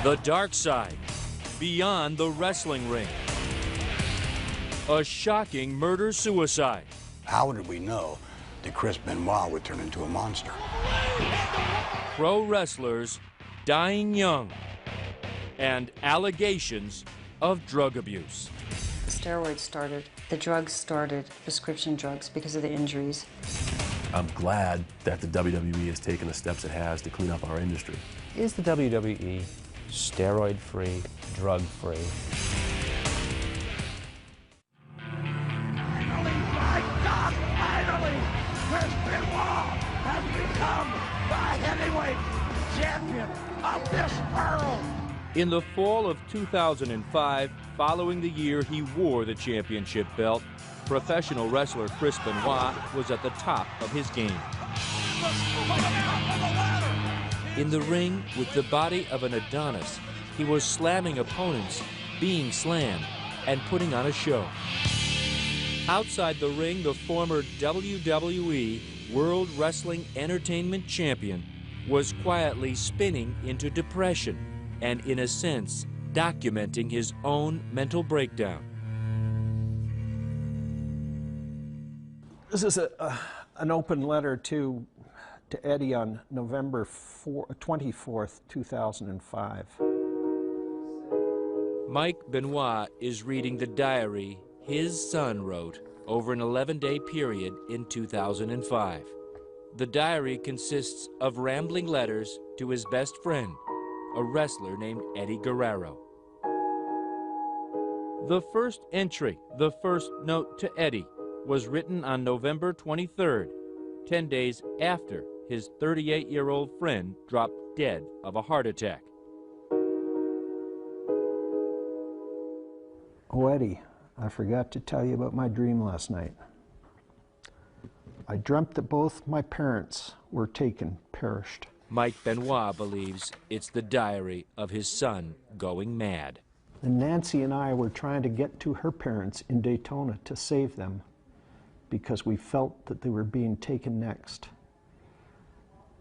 The dark side, beyond the wrestling ring. A shocking murder-suicide. How did we know that Chris Benoit would turn into a monster? Pro wrestlers dying young, and allegations of drug abuse. The steroids started, the drugs started, prescription drugs, because of the injuries. I'm glad that the WWE has taken the steps it has to clean up our industry. Is the WWE steroid-free, drug-free? Finally, my God, finally, Chris Benoit has become the heavyweight champion of this world. In the fall of 2005, following the year he wore the championship belt, professional wrestler Chris Benoit was at the top of his game. In the ring, with the body of an Adonis, he was slamming opponents, being slammed, and putting on a show. Outside the ring, the former WWE World Wrestling Entertainment Champion was quietly spinning into depression and, in a sense, documenting his own mental breakdown. This is an open letter to Eddie on November 24th, 2005. Mike Benoit is reading the diary his son wrote over an 11-day period in 2005. The diary consists of rambling letters to his best friend, a wrestler named Eddie Guerrero. The first entry, the first note to Eddie, was written on November 23rd, 10 days after his 38-year-old friend dropped dead of a heart attack. Oh, Eddie, I forgot to tell you about my dream last night. I dreamt that both my parents were taken, perished. Mike Benoit believes it's the diary of his son going mad. And Nancy and I were trying to get to her parents in Daytona to save them because we felt that they were being taken next.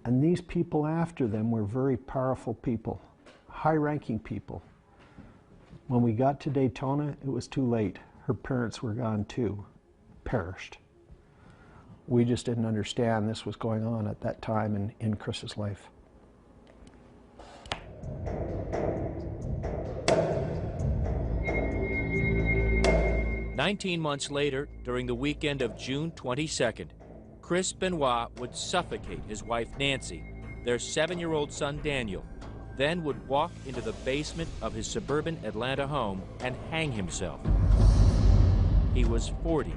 And these people after them were very powerful people, high-ranking people. When we got to Daytona, it was too late. Her parents were gone too, perished. We just didn't understand this was going on at that time in Chris's life. "19 months later, during the weekend of June 22nd, Chris Benoit would suffocate his wife Nancy, their 7-year-old son Daniel, then would walk into the basement of his suburban Atlanta home and hang himself. He was 40.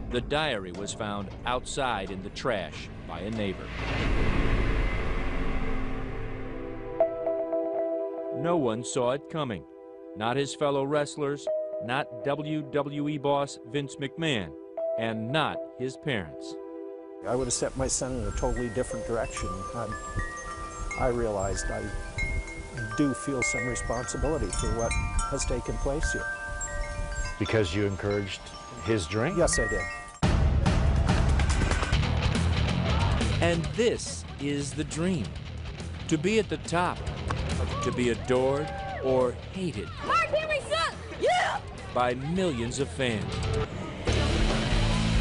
The diary was found outside in the trash by a neighbor. No one saw it coming. Not his fellow wrestlers, not WWE boss Vince McMahon, and not his parents. I would have sent my son in a totally different direction. I realized I do feel some responsibility for what has taken place here. Because you encouraged his drink? Yes, I did. And this is the dream. To be at the top, to be adored or hated by millions of fans.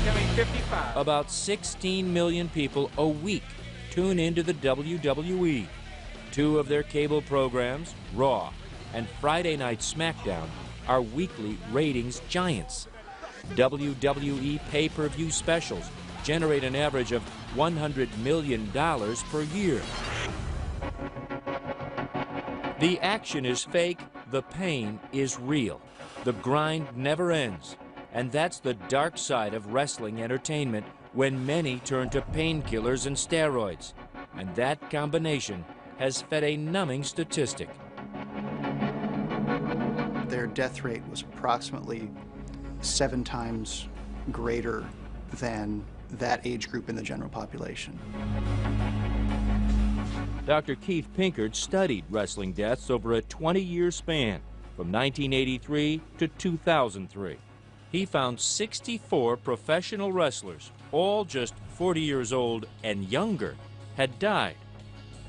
Coming 55. About 16 million people a week tune into the WWE. 2 of their cable programs, Raw and Friday Night SmackDown, are weekly ratings giants. WWE pay-per-view specials generate an average of $100 million per year. The action is fake, the pain is real. The grind never ends. And that's the dark side of wrestling entertainment when many turn to painkillers and steroids. And that combination has fed a numbing statistic. Their death rate was approximately 7 times greater than that age group in the general population. Dr. Keith Pinkard studied wrestling deaths over a 20-year span from 1983 to 2003. He found 64 professional wrestlers, all just 40 years old and younger, had died.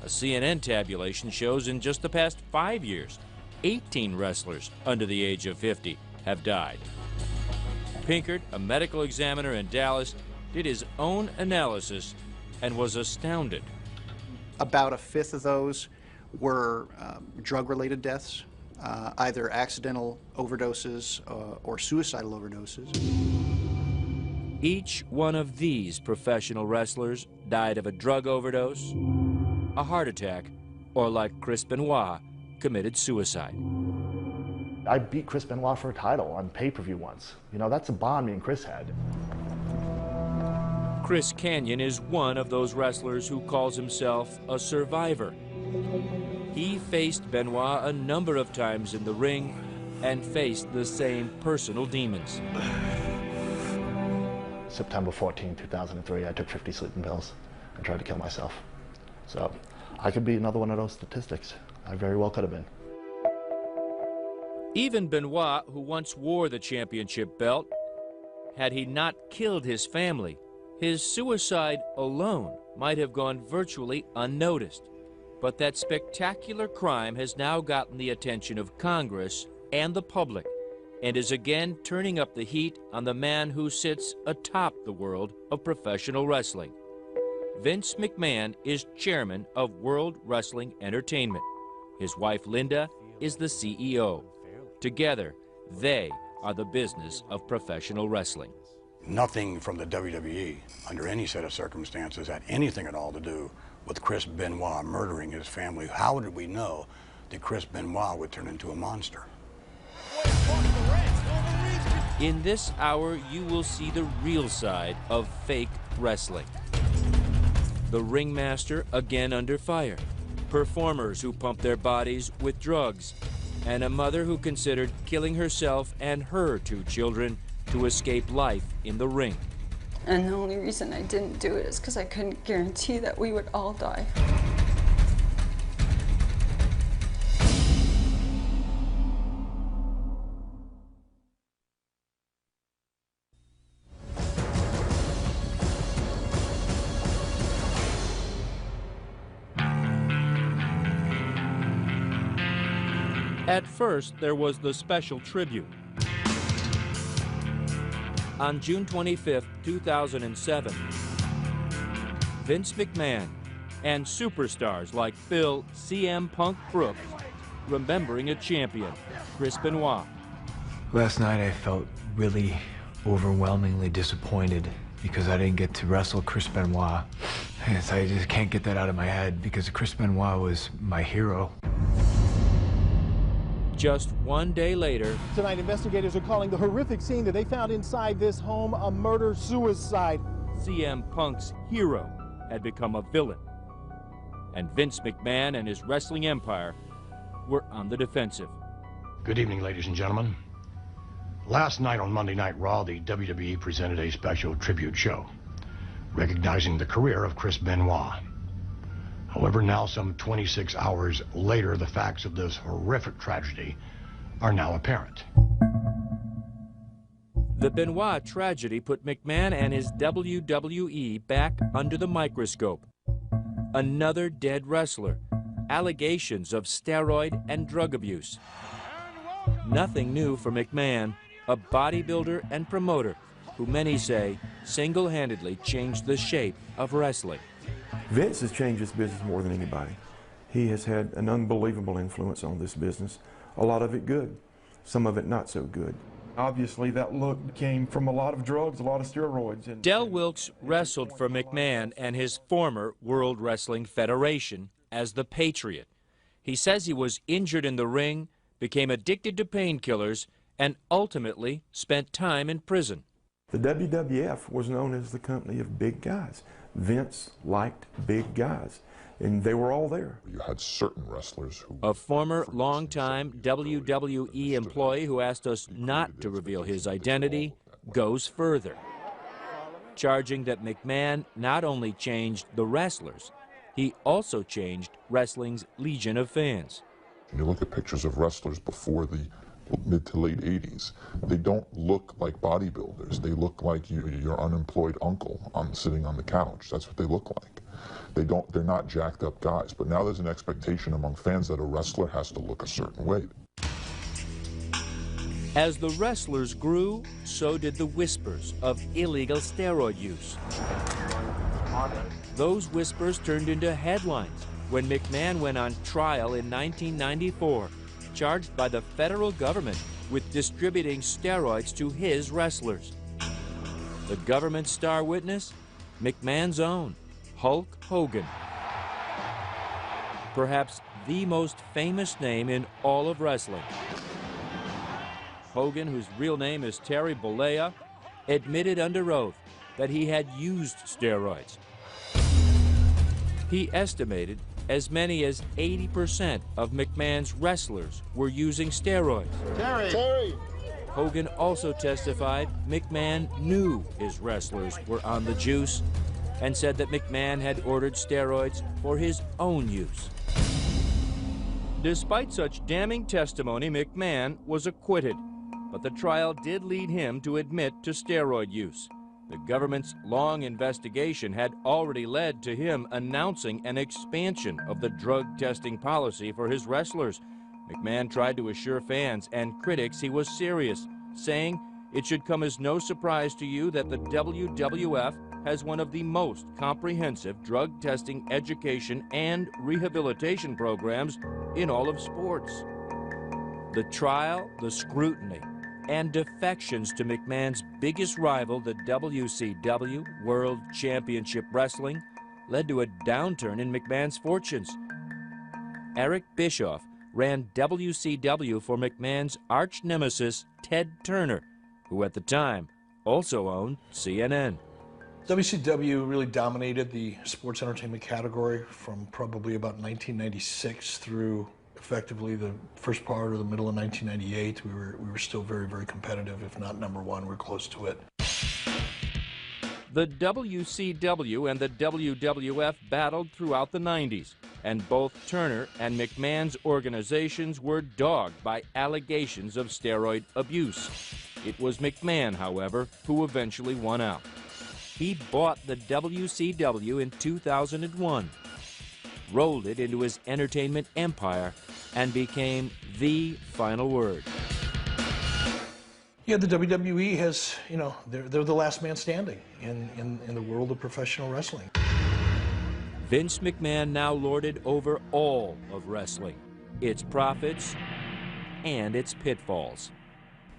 A CNN tabulation shows in just the past 5 years, 18 wrestlers under the age of 50 have died. Pinkert, a medical examiner in Dallas, did his own analysis and was astounded. About a fifth of those were drug-related deaths, either accidental overdoses or suicidal overdoses. Each one of these professional wrestlers died of a drug overdose, a heart attack, or like Chris Benoit, committed suicide. I beat Chris Benoit for a title on pay-per-view once. You know, that's a bond me and Chris had. Chris Kanyon is one of those wrestlers who calls himself a survivor. He faced Benoit a number of times in the ring and faced the same personal demons. September 14, 2003, I took 50 sleeping pills and tried to kill myself. So I could be another one of those statistics. I very well could have been. Even Benoit, who once wore the championship belt, had he not killed his family, his suicide alone might have gone virtually unnoticed. But that spectacular crime has now gotten the attention of Congress and the public, and is again turning up the heat on the man who sits atop the world of professional wrestling. Vince McMahon is chairman of World Wrestling Entertainment. His wife, Linda, is the CEO. Together, they are the business of professional wrestling. Nothing from the WWE, under any set of circumstances, had anything at all to do with Chris Benoit murdering his family. How did we know that Chris Benoit would turn into a monster? In this hour, you will see the real side of fake wrestling. The ringmaster again under fire, performers who pump their bodies with drugs, and a mother who considered killing herself and her 2 children to escape life in the ring. And the only reason I didn't do it is because I couldn't guarantee that we would all die. At first, there was the special tribute. On June 25, 2007, Vince McMahon and superstars like Phil CM Punk Brooks remembering a champion, Chris Benoit. Last night I felt really overwhelmingly disappointed because I didn't get to wrestle Chris Benoit. I just can't get that out of my head because Chris Benoit was my hero. Just one day later, tonight, investigators are calling the horrific scene that they found inside this home a murder-suicide. CM Punk's hero had become a villain, and Vince McMahon and his wrestling empire were on the defensive. Good evening, ladies and gentlemen. Last night on Monday Night Raw, the WWE presented a special tribute show, recognizing the career of Chris Benoit. However, now some 26 hours later, the facts of this horrific tragedy are now apparent. The Benoit tragedy put McMahon and his WWE back under the microscope. Another dead wrestler, allegations of steroid and drug abuse. Nothing new for McMahon, a bodybuilder and promoter who many say single-handedly changed the shape of wrestling. Vince has changed this business more than anybody. He has had an unbelievable influence on this business. A lot of it good, some of it not so good. Obviously, that look came from a lot of drugs, a lot of steroids. Del Wilkes wrestled for McMahon and his former World Wrestling Federation as the Patriot. He says he was injured in the ring, became addicted to painkillers, and ultimately spent time in prison. The WWF was known as the company of big guys. Vince liked big guys, and they were all there. You had certain wrestlers who... A former longtime WWE employee who asked us not to reveal his identity goes further, charging that McMahon not only changed the wrestlers, he also changed wrestling's legion of fans. You look at pictures of wrestlers before the mid to late 80s, they don't look like bodybuilders. They look like your unemployed uncle sitting on the couch. That's what they look like. They're not jacked up guys. But now there's an expectation among fans that a wrestler has to look a certain way. As the wrestlers grew, so did the whispers of illegal steroid use. Those whispers turned into headlines when McMahon went on trial in 1994, charged by the federal government with distributing steroids to his wrestlers. The government star witness? McMahon's own, Hulk Hogan. Perhaps the most famous name in all of wrestling. Hogan, whose real name is Terry Bollea, admitted under oath that he had used steroids. He estimated as many as 80% of McMahon's wrestlers were using steroids. Terry! Hogan also testified McMahon knew his wrestlers were on the juice and said that McMahon had ordered steroids for his own use. Despite such damning testimony, McMahon was acquitted, but the trial did lead him to admit to steroid use. The government's long investigation had already led to him announcing an expansion of the drug testing policy for his wrestlers. McMahon tried to assure fans and critics he was serious, saying, "It should come as no surprise to you that the WWF has one of the most comprehensive drug testing education and rehabilitation programs in all of sports." The trial, the scrutiny, and defections to McMahon's biggest rival, the WCW, World Championship Wrestling, led to a downturn in McMahon's fortunes. Eric Bischoff ran WCW for McMahon's arch nemesis, Ted Turner, who at the time also owned CNN. WCW really dominated the sports entertainment category from probably about 1996 through effectively the first part or the middle of 1998. We were still very, very competitive, if not #1, we're close to it. The WCW and the WWF battled throughout the 90s, and both Turner and McMahon's organizations were dogged by allegations of steroid abuse. It was McMahon, however, who eventually won out. He bought the WCW in 2001, rolled it into his entertainment empire, and became the final word. Yeah, the WWE has, they're the last man standing in the world of professional wrestling. Vince McMahon now lorded over all of wrestling, its profits and its pitfalls.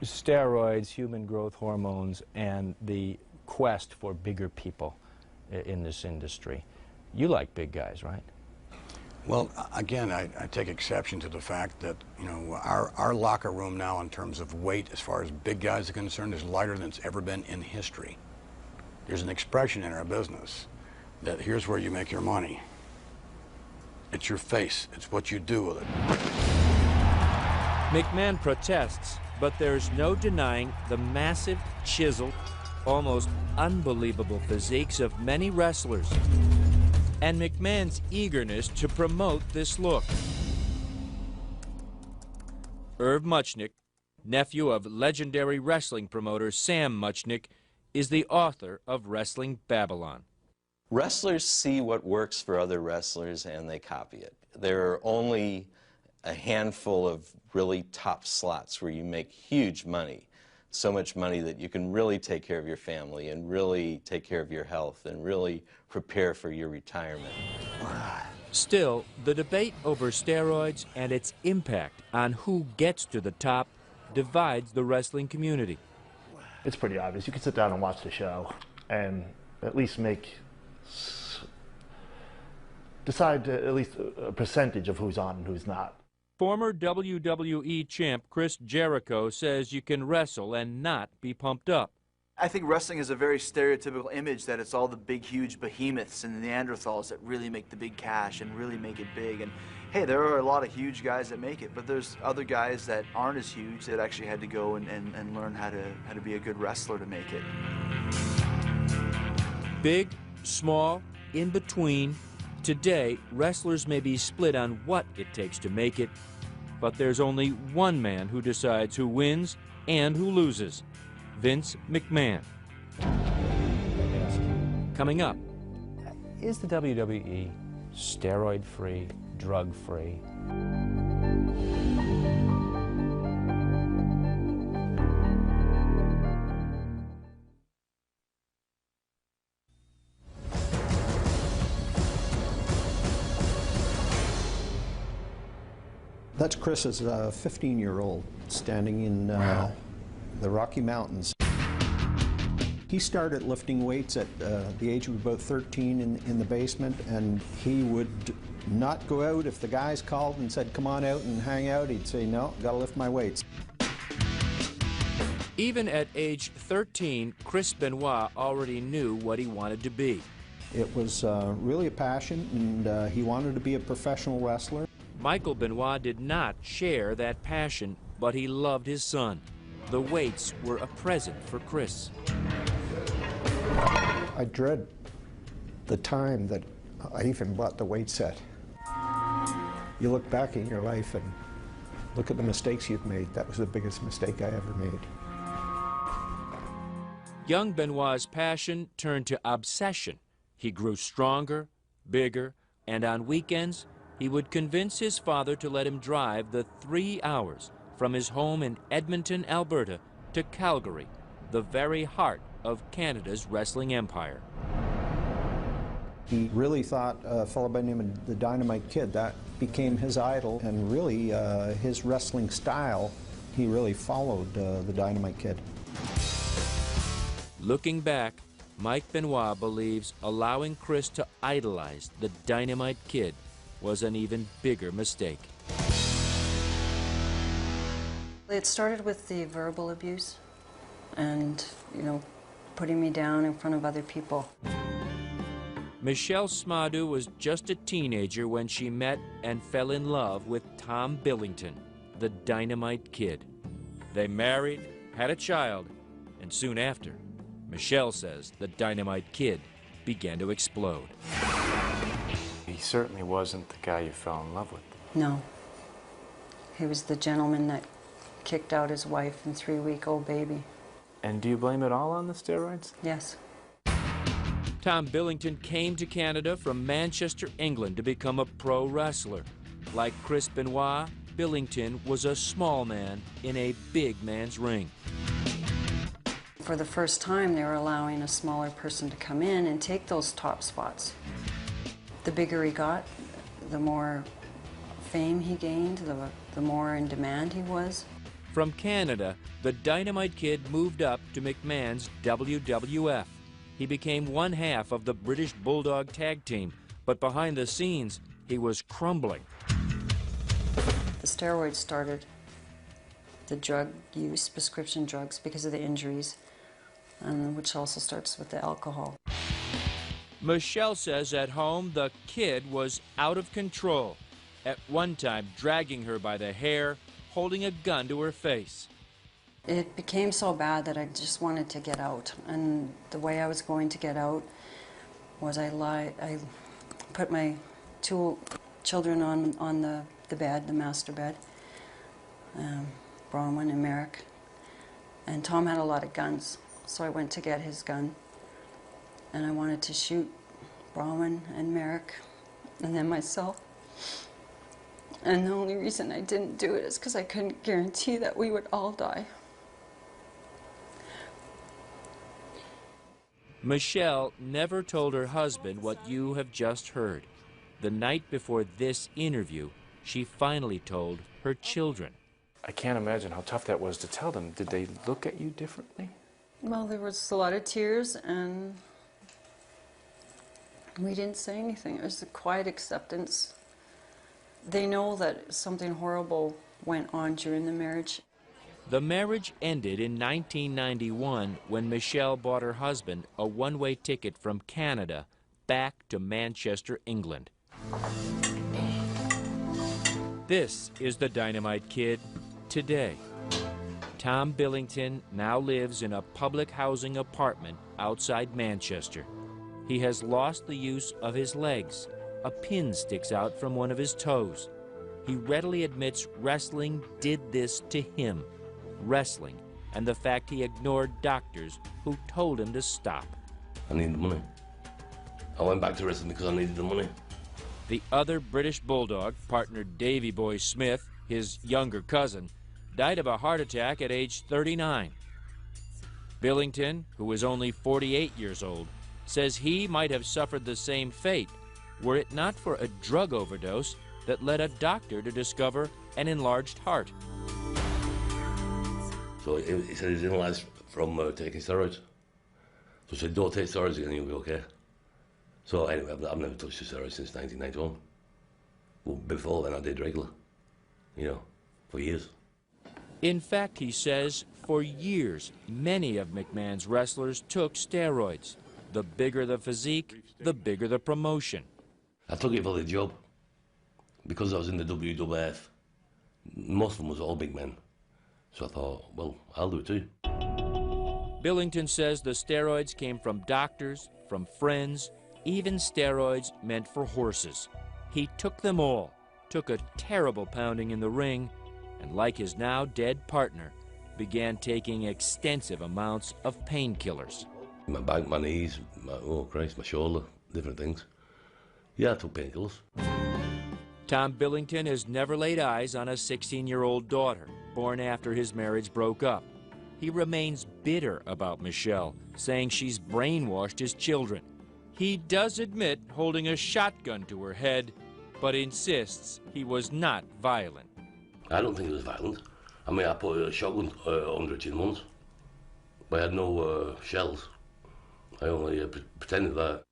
Steroids, human growth hormones, and the quest for bigger people in this industry. You like big guys, right? Well, again, I take exception to the fact that, our locker room now in terms of weight, as far as big guys are concerned, is lighter than it's ever been in history. There's an expression in our business that here's where you make your money. It's your face. It's what you do with it. McMahon protests, but there's no denying the massive, chiseled, almost unbelievable physiques of many wrestlers, and McMahon's eagerness to promote this look. Irv Muchnick, nephew of legendary wrestling promoter Sam Muchnick, is the author of Wrestling Babylon. Wrestlers see what works for other wrestlers and they copy it. There are only a handful of really top slots where you make huge money. So much money that you can really take care of your family and really take care of your health and really prepare for your retirement. Still, the debate over steroids and its impact on who gets to the top divides the wrestling community. It's pretty obvious. You can sit down and watch the show and at least decide at least a percentage of who's on and who's not. Former WWE champ Chris Jericho says you can wrestle and not be pumped up. I think wrestling is a very stereotypical image that it's all the big, huge behemoths and the Neanderthals that really make the big cash and really make it big. And hey, there are a lot of huge guys that make it, but there's other guys that aren't as huge that actually had to go and learn how to be a good wrestler to make it. Big, small, in between. Today, wrestlers may be split on what it takes to make it, But there's only one man who decides who wins and who loses: Vince McMahon. Coming up. Is the WWE steroid-free, drug-free? That's Chris's 15-year-old standing in the Rocky Mountains. He started lifting weights at the age of about 13 in the basement, and he would not go out. If the guys called and said, "Come on out and hang out," he'd say, "No, gotta lift my weights." Even at age 13, Chris Benoit already knew what he wanted to be. It was really a passion, and he wanted to be a professional wrestler. Michael Benoit did not share that passion, but he loved his son. The weights were a present for Chris. I dread the time that I even bought the weight set. You look back in your life and look at the mistakes you've made. That was the biggest mistake I ever made. Young Benoit's passion turned to obsession. He grew stronger, bigger, and on weekends, he would convince his father to let him drive the 3 hours from his home in Edmonton, Alberta, to Calgary, the very heart of Canada's wrestling empire. He really thought a fellow by the name of the Dynamite Kid, that became his idol, and really his wrestling style, he really followed the Dynamite Kid. Looking back, Mike Benoit believes allowing Chris to idolize the Dynamite Kid was an even bigger mistake. It started with the verbal abuse and, putting me down in front of other people. Michelle Smadu was just a teenager when she met and fell in love with Tom Billington, the Dynamite Kid. They married, had a child, and soon after, Michelle says the Dynamite Kid began to explode. He certainly wasn't the guy you fell in love with. No. He was the gentleman that kicked out his wife and 3-week-old baby. And do you blame it all on the steroids? Yes. Tom Billington came to Canada from Manchester, England to become a pro wrestler. Like Chris Benoit, Billington was a small man in a big man's ring. For the first time, they were allowing a smaller person to come in and take those top spots. The bigger he got, the more fame he gained, the more in demand he was. From Canada, the Dynamite Kid moved up to McMahon's WWF. He became one half of the British Bulldog tag team, but behind the scenes, he was crumbling. The steroids started, the drug use, prescription drugs, because of the injuries, which also starts with the alcohol. Michelle says at home the kid was out of control, at one time dragging her by the hair, holding a gun to her face. It became so bad that I just wanted to get out, and the way I was going to get out was I put my 2 children on the bed, the master bed, Bronwyn and Merrick, and Tom had a lot of guns, so I went to get his gun. And I wanted to shoot Bronwyn and Merrick, and then myself. And the only reason I didn't do it is because I couldn't guarantee that we would all die. Michelle never told her husband what you have just heard. The night before this interview, she finally told her children. I can't imagine how tough that was to tell them. Did they look at you differently? Well, there was a lot of tears, and we didn't say anything. It was a quiet acceptance. They know that something horrible went on during the marriage. The marriage ended in 1991 when Michelle bought her husband a one-way ticket from Canada back to Manchester, England. This is the Dynamite Kid today. Tom Billington now lives in a public housing apartment outside Manchester. He has lost the use of his legs. A pin sticks out from one of his toes. he readily admits wrestling did this to him. Wrestling and the fact he ignored doctors who told him to stop. I needed the money. I went back to wrestling because I needed the money. The other British Bulldog, partner Davy Boy Smith, his younger cousin, died of a heart attack at age 39. Billington, who was only 48 years old, says he might have suffered the same fate were it not for a drug overdose that led a doctor to discover an enlarged heart. So he said he's inalised from taking steroids. So he said, don't take steroids again, you'll be okay. So anyway, I've never touched the steroids since 1991. Well, before then I did regular, you know, for years. In fact, he says, for years, many of McMahon's wrestlers took steroids. The bigger the physique, the bigger the promotion. I took it for the job. Because I was in the WWF, most of them was all big men. So I thought, well, I'll do it too. Billington says the steroids came from doctors, from friends, even steroids meant for horses. He took them all, took a terrible pounding in the ring, and like his now dead partner, began taking extensive amounts of painkillers. My back, my knees, oh Christ, my shoulder, different things. Yeah, I took painkillers. Tom Billington has never laid eyes on a 16-year-old daughter, born after his marriage broke up. He remains bitter about Michelle, saying she's brainwashed his children. He does admit holding a shotgun to her head, but insists he was not violent. I don't think it was violent. I mean, I put a shotgun under her chin once, but I had no shells. I only pretended that.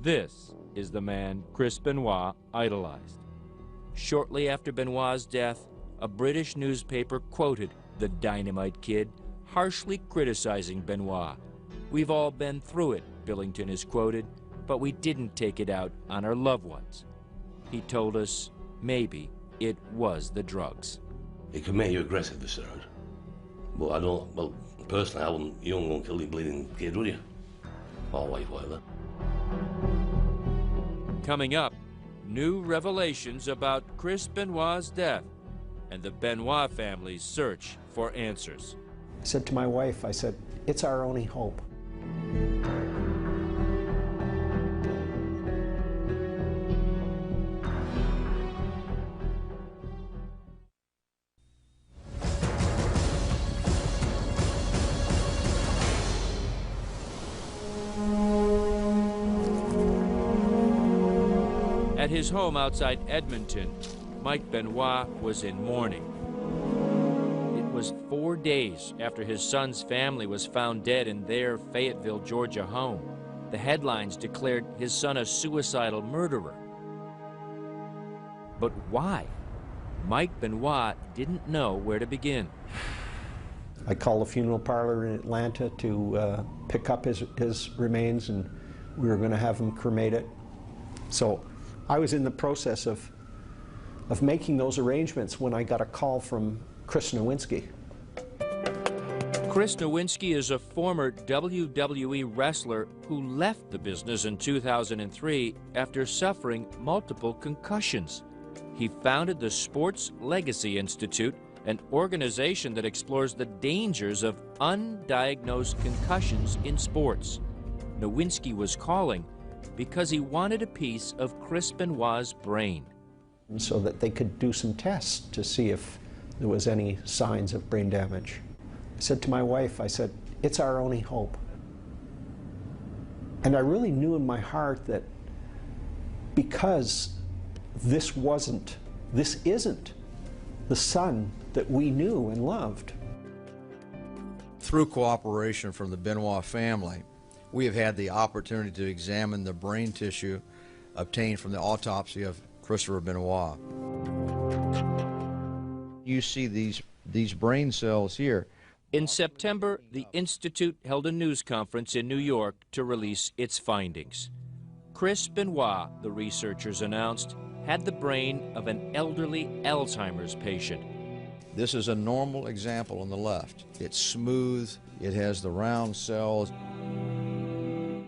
This is the man Chris Benoit idolized. Shortly after Benoit's death, a British newspaper quoted the Dynamite Kid, harshly criticizing Benoit. "We've all been through it," Billington is quoted, "but we didn't take it out on our loved ones." He told us maybe it was the drugs. It can make you aggressive, the steroid. But I don't, well, personally, I wouldn't, you don't go and kill your bleeding kid, would you? Or wife, whatever. Coming up, new revelations about Chris Benoit's death and the Benoit family's search for answers. I said to my wife, I said, it's our only hope. At his home outside Edmonton, Mike Benoit was in mourning. It was 4 days after his son's family was found dead in their Fayetteville, Georgia home. The headlines declared his son a suicidal murderer. But why? Mike Benoit didn't know where to begin. I called a funeral parlor in Atlanta to pick up his remains, and we were going to have him cremated. So I was in the process of making those arrangements when I got a call from Chris Nowinski. Chris Nowinski is a former WWE wrestler who left the business in 2003 after suffering multiple concussions. He founded the Sports Legacy Institute, an organization that explores the dangers of undiagnosed concussions in sports. Nowinski was calling because he wanted a piece of Chris Benoit's brain. So that they could do some tests to see if there was any signs of brain damage. I said to my wife, I said, it's our only hope. And I really knew in my heart that because this isn't the son that we knew and loved. Through cooperation from the Benoit family, we have had the opportunity to examine the brain tissue obtained from the autopsy of Christopher Benoit. You see these brain cells here. In September, the Institute held a news conference in New York to release its findings. Chris Benoit, the researchers announced, had the brain of an elderly Alzheimer's patient. This is a normal example on the left. It's smooth, it has the round cells.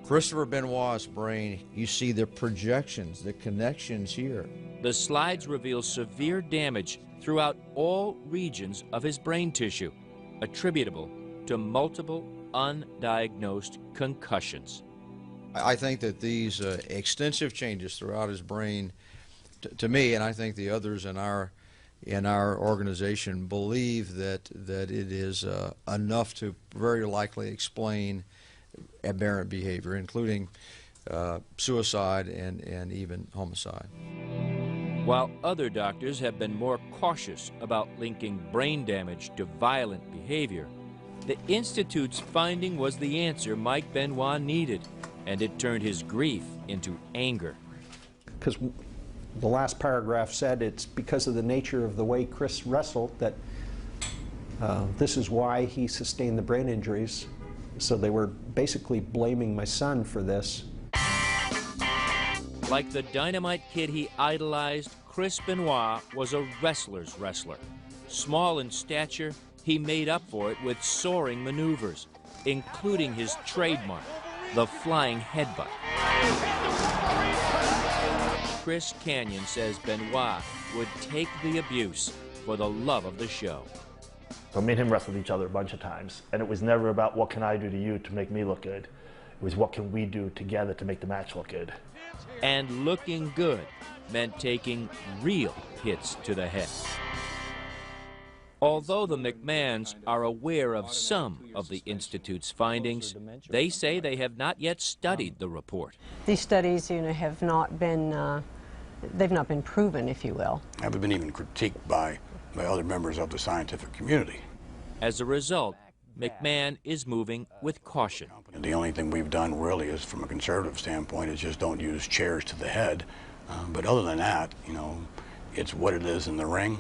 Christopher Benoit's brain, you see the projections, the connections here. The slides reveal severe damage throughout all regions of his brain tissue, attributable to multiple undiagnosed concussions. I think that these extensive changes throughout his brain, to me, and I think the others in our organization believe that it is enough to very likely explain aberrant behavior, including suicide and even homicide. While other doctors have been more cautious about linking brain damage to violent behavior, the Institute's finding was the answer Mike Benoit needed, and it turned his grief into anger. Because the last paragraph said it's because of the nature of the way Chris wrestled that this is why he sustained the brain injuries. So they were basically blaming my son for this. Like the Dynamite Kid he idolized, Chris Benoit was a wrestler's wrestler. Small in stature, he made up for it with soaring maneuvers, including his trademark, the flying headbutt. Chris Canyon says Benoit would take the abuse for the love of the show. So me and him wrestled each other a bunch of times, and it was never about what can I do to you to make me look good. It was what can we do together to make the match look good. And looking good meant taking real hits to the head. Although the McMahons are aware of some of the Institute's findings, they say they have not yet studied the report. These studies, have not been, they've not been proven, if you will. Haven't been even critiqued by other members of the scientific community. As a result, McMahon is moving with caution. The only thing we've done really is, from a conservative standpoint, is just don't use chairs to the head. But other than that, it's what it is in the ring.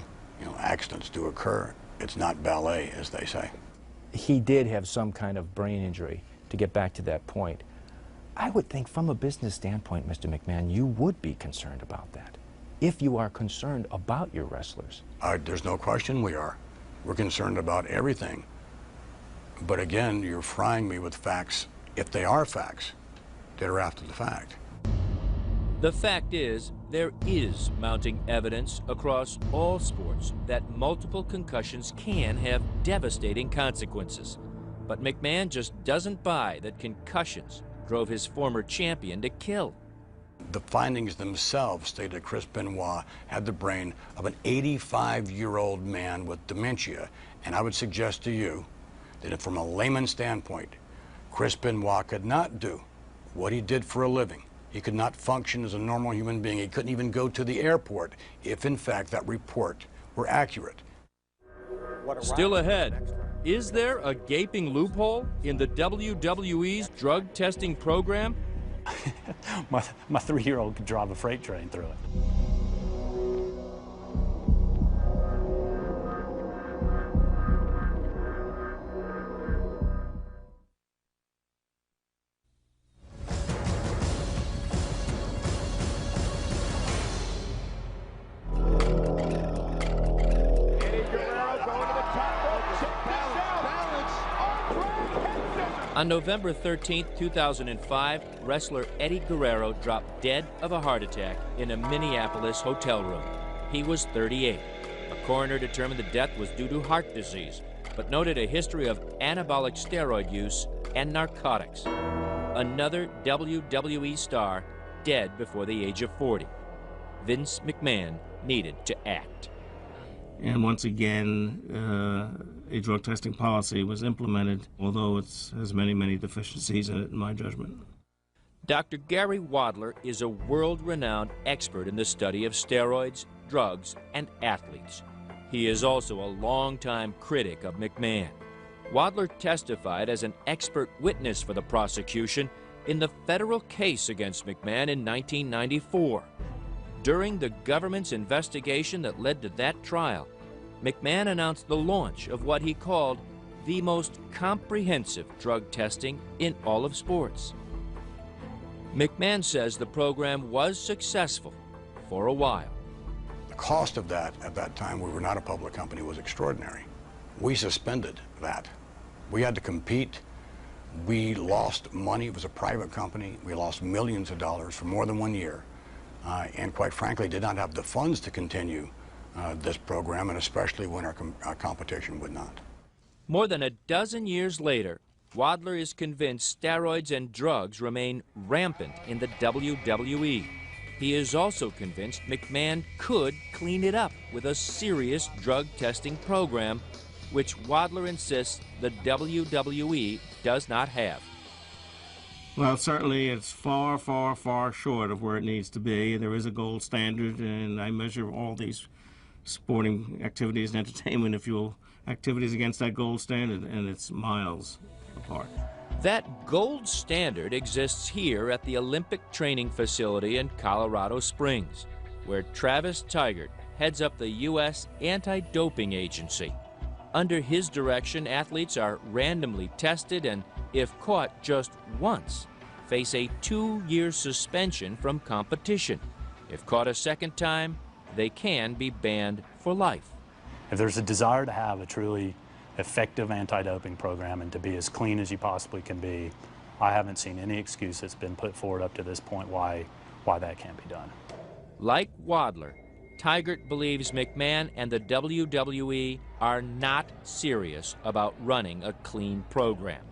Accidents do occur. It's not ballet, as they say. He did have some kind of brain injury, to get back to that point. I would think from a business standpoint, Mr. McMahon, you would be concerned about that, if you are concerned about your wrestlers. There's no question we are. We're concerned about everything. But again, you're frying me with facts, if they are facts, that are after the fact. The fact is, there is mounting evidence across all sports that multiple concussions can have devastating consequences. But McMahon just doesn't buy that concussions drove his former champion to kill. The findings themselves state that Chris Benoit had the brain of an 85-year-old man with dementia. And I would suggest to you that from a layman's standpoint, Chris Benoit could not do what he did for a living. He could not function as a normal human being. He couldn't even go to the airport if, in fact, that report were accurate. Still ahead, is there a gaping loophole in the WWE's drug testing program? My 3-year-old could drive a freight train through it. On November 13, 2005, wrestler Eddie Guerrero dropped dead of a heart attack in a Minneapolis hotel room. He was 38. A coroner determined the death was due to heart disease, but noted a history of anabolic steroid use and narcotics. Another WWE star dead before the age of 40. Vince McMahon needed to act. And once again, a drug testing policy was implemented, although it has many, many deficiencies in it, in my judgment. Dr. Gary Wadler is a world-renowned expert in the study of steroids, drugs, and athletes. He is also a longtime critic of McMahon. Wadler testified as an expert witness for the prosecution in the federal case against McMahon in 1994. During the government's investigation that led to that trial, McMahon announced the launch of what he called the most comprehensive drug testing in all of sports. McMahon says the program was successful for a while. The cost of that at that time, we were not a public company, was extraordinary. We suspended that. We had to compete. We lost money. It was a private company. We lost millions of dollars for more than 1 year. and quite frankly did not have the funds to continue this program, and especially when our competition would not. More than a dozen years later, Wadler is convinced steroids and drugs remain rampant in the WWE. He is also convinced McMahon could clean it up with a serious drug testing program, which Wadler insists the WWE does not have. Well, certainly it's far, far, far short of where it needs to be. There is a gold standard, and I measure all these sporting activities and entertainment, if you will, activities against that gold standard, and it's miles apart. That gold standard exists here at the Olympic Training Facility in Colorado Springs, where Travis Tygart heads up the U.S. Anti-Doping Agency. Under his direction, athletes are randomly tested and, if caught just once, face a 2-year suspension from competition. If caught a second time, they can be banned for life. If there's a desire to have a truly effective anti-doping program and to be as clean as you possibly can be, I haven't seen any excuse that's been put forward up to this point why that can't be done. Like Wadler, Tygart believes McMahon and the WWE are not serious about running a clean program.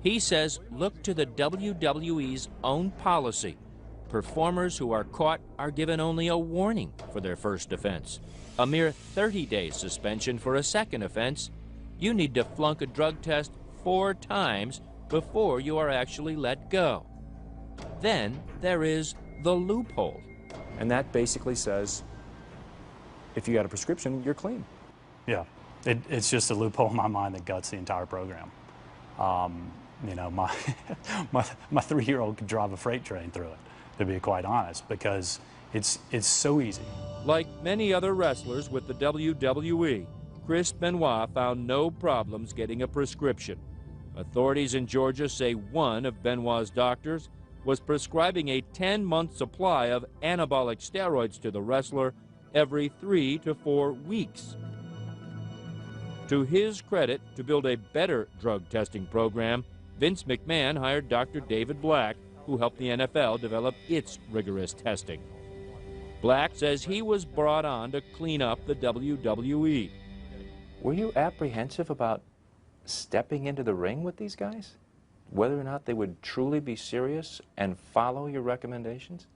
He says look to the WWE's own policy. Performers who are caught are given only a warning for their first offense. A mere 30-day suspension for a second offense. You need to flunk a drug test 4 times before you are actually let go. Then there is the loophole. And that basically says, if you got a prescription, you're clean. Yeah, it's just a loophole in my mind that guts the entire program. You know, my 3-year-old could drive a freight train through it, to be quite honest, because it's so easy. Like many other wrestlers with the WWE, Chris Benoit found no problems getting a prescription. Authorities in Georgia say one of Benoit's doctors was prescribing a 10-month supply of anabolic steroids to the wrestler every 3 to 4 weeks. To his credit, to build a better drug testing program, Vince McMahon hired Dr. David Black, who helped the NFL develop its rigorous testing. Black says he was brought on to clean up the WWE. Were you apprehensive about stepping into the ring with these guys? Whether or not they would truly be serious and follow your recommendations?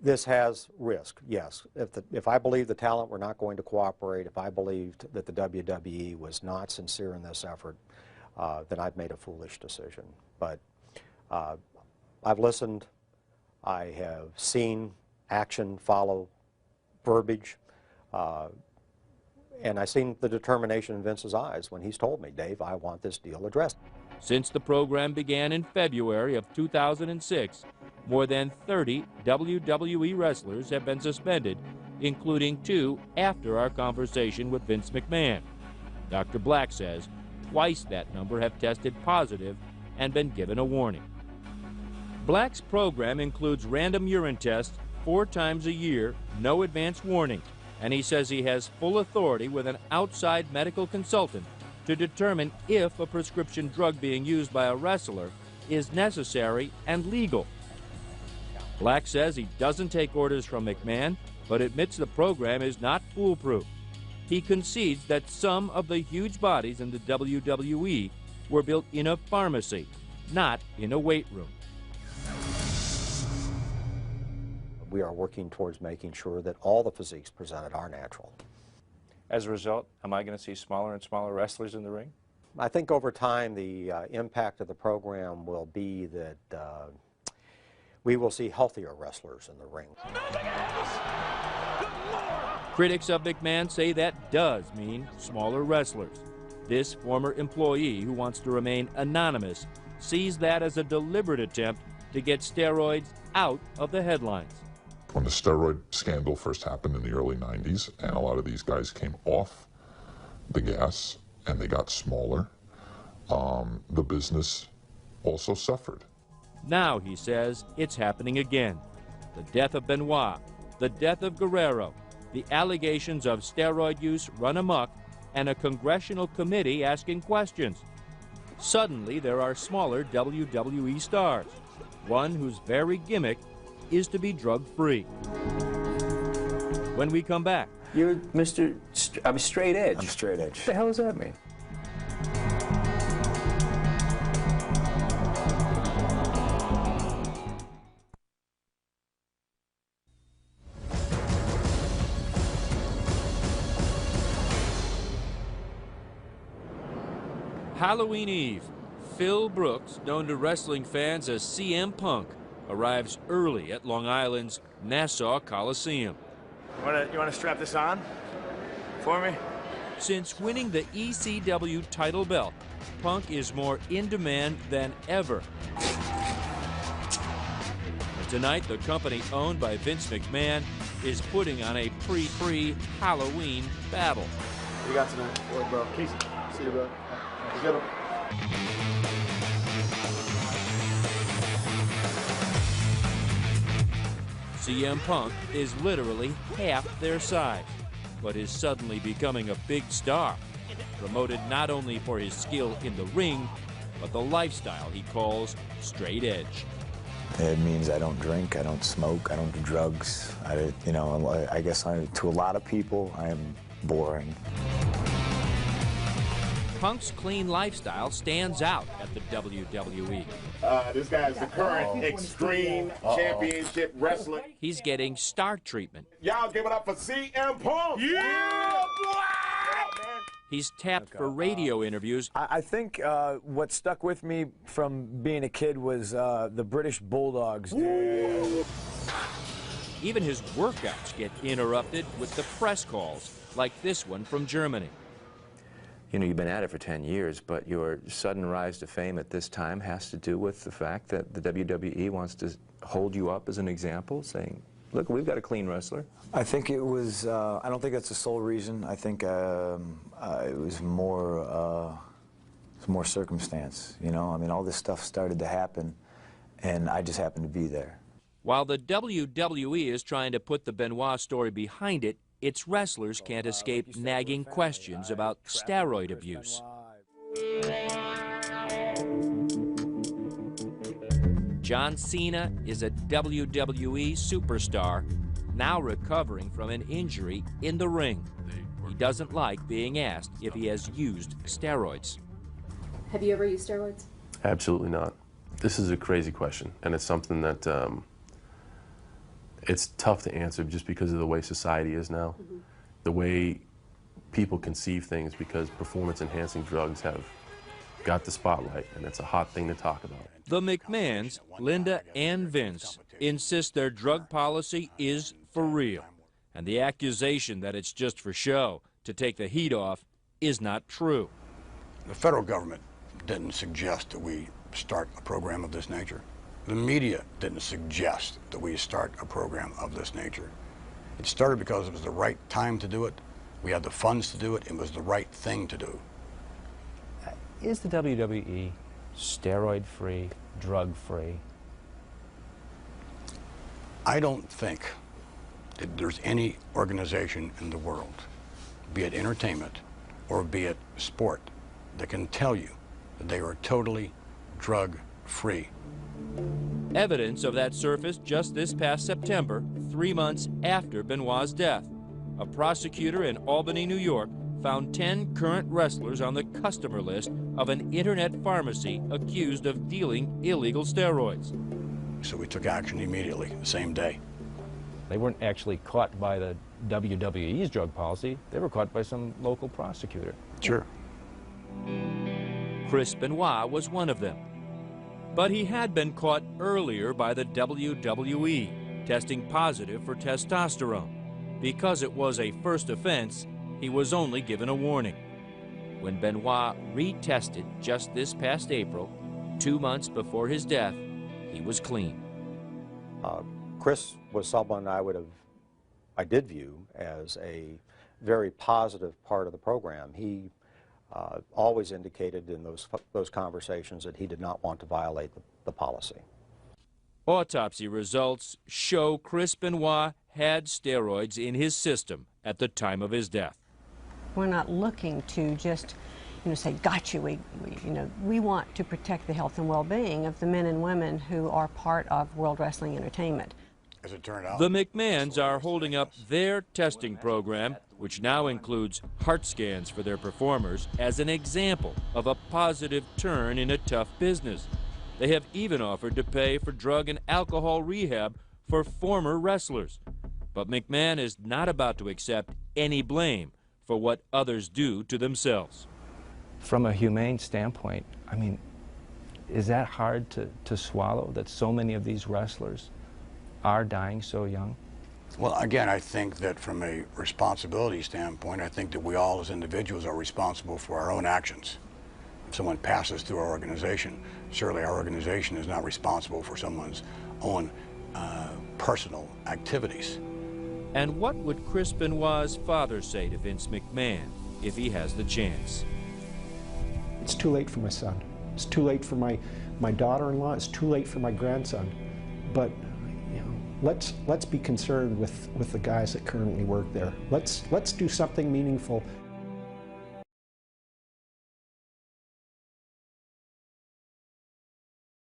This has risk, yes. If I believed the talent were not going to cooperate, if I believed that the WWE was not sincere in this effort, then I've made a foolish decision. But I've listened. I have seen action follow verbiage. And I've seen the determination in Vince's eyes when he's told me, Dave, I want this deal addressed. Since the program began in February of 2006, more than 30 WWE wrestlers have been suspended, including 2 after our conversation with Vince McMahon. Dr. Black says twice that number have tested positive and been given a warning. Black's program includes random urine tests 4 times a year, no advance warning, and he says he has full authority with an outside medical consultant to determine if a prescription drug being used by a wrestler is necessary and legal. Black says he doesn't take orders from McMahon, but admits the program is not foolproof. He concedes that some of the huge bodies in the WWE were built in a pharmacy, not in a weight room. We are working towards making sure that all the physiques presented are natural. As a result, am I going to see smaller and smaller wrestlers in the ring? I think over time the impact of the program will be that we will see healthier wrestlers in the ring. Critics of McMahon say that does mean smaller wrestlers. This former employee, who wants to remain anonymous, sees that as a deliberate attempt to get steroids out of the headlines. When the steroid scandal first happened in the early 90s, and a lot of these guys came off the gas and they got smaller, the business also suffered. Now, he says, it's happening again. The death of Benoit, the death of Guerrero, the allegations of steroid use run amok, and a congressional committee asking questions. Suddenly, there are smaller WWE stars, one whose very gimmick is to be drug-free. When we come back, You're Mr. I'm straight edge. I'm straight edge. What the hell does that mean? Halloween Eve. Phil Brooks, known to wrestling fans as CM Punk, arrives early at Long Island's Nassau Coliseum. You want to strap this on for me? Since winning the ECW title belt, Punk is more in demand than ever. And tonight, the company owned by Vince McMahon is putting on a pre-Halloween battle. What you got tonight? Boy, bro. Casey. See you, bro. Let's get him. CM Punk is literally half their size, but is suddenly becoming a big star, promoted not only for his skill in the ring, but the lifestyle he calls straight edge. It means I don't drink, I don't smoke, I don't do drugs. I guess to a lot of people, I am boring. Punk's clean lifestyle stands out at the WWE. This guy is the current Extreme Championship wrestler. He's getting star treatment. Y'all give it up for CM Punk! Yeah, boy! He's tapped for radio interviews. I think what stuck with me from being a kid was the British Bulldogs. Even his workouts get interrupted with the press calls, like this one from Germany. You know, you've been at it for 10 years, but your sudden rise to fame at this time has to do with the fact that the WWE wants to hold you up as an example, saying, look, we've got a clean wrestler. I think it was, I don't think that's the sole reason. I think it was more circumstance, you know? I mean, all this stuff started to happen, and I just happened to be there. While the WWE is trying to put the Benoit story behind it, its wrestlers can't escape nagging questions about steroid abuse. John Cena is a WWE superstar, now recovering from an injury in the ring. He doesn't like being asked if he has used steroids. Have you ever used steroids? Absolutely not. This is a crazy question, and it's something that it's tough to answer just because of the way society is now, the way people conceive things, because performance-enhancing drugs have got the spotlight, and it's a hot thing to talk about. The McMahons, Linda and Vince, insist their drug policy is for real, and the accusation that it's just for show to take the heat off is not true. The federal government didn't suggest that we start a program of this nature. The media didn't suggest that we start a program of this nature. It started because it was the right time to do it. We had the funds to do it. It was the right thing to do. Is the WWE steroid-free, drug-free? I don't think that there's any organization in the world, be it entertainment or be it sport, that can tell you that they are totally drug-free. Evidence of that surfaced just this past September, 3 months after Benoit's death. A prosecutor in Albany, New York, found 10 current wrestlers on the customer list of an internet pharmacy accused of dealing illegal steroids. So we took action immediately, the same day. They weren't actually caught by the WWE's drug policy. They were caught by some local prosecutor. Sure. Chris Benoit was one of them. But he had been caught earlier by the WWE, testing positive for testosterone. Because it was a first offense, he was only given a warning. When Benoit retested just this past April, 2 months before his death, he was clean. Chris was someone I did view as a very positive part of the program. He always indicated in those conversations that he did not want to violate the policy. Autopsy results show Chris Benoit had steroids in his system at the time of his death. We're not looking to just, say, got you. We want to protect the health and well-being of the men and women who are part of World Wrestling Entertainment. as it turned out. The McMahons are holding up their testing program, which now includes heart scans for their performers, as an example of a positive turn in a tough business. They have even offered to pay for drug and alcohol rehab for former wrestlers. But McMahon is not about to accept any blame for what others do to themselves. From a humane standpoint, I mean, is that hard to swallow, that so many of these wrestlers are dying so young? Well, again, I think that from a responsibility standpoint, I think that we all as individuals are responsible for our own actions. If someone passes through our organization, certainly our organization is not responsible for someone's own personal activities. And what would Chris Benoit's father say to Vince McMahon if he has the chance? It's too late for my son. It's too late for my daughter-in-law. It's too late for my grandson. But you know, let's be concerned with the guys that currently work there. Let's do something meaningful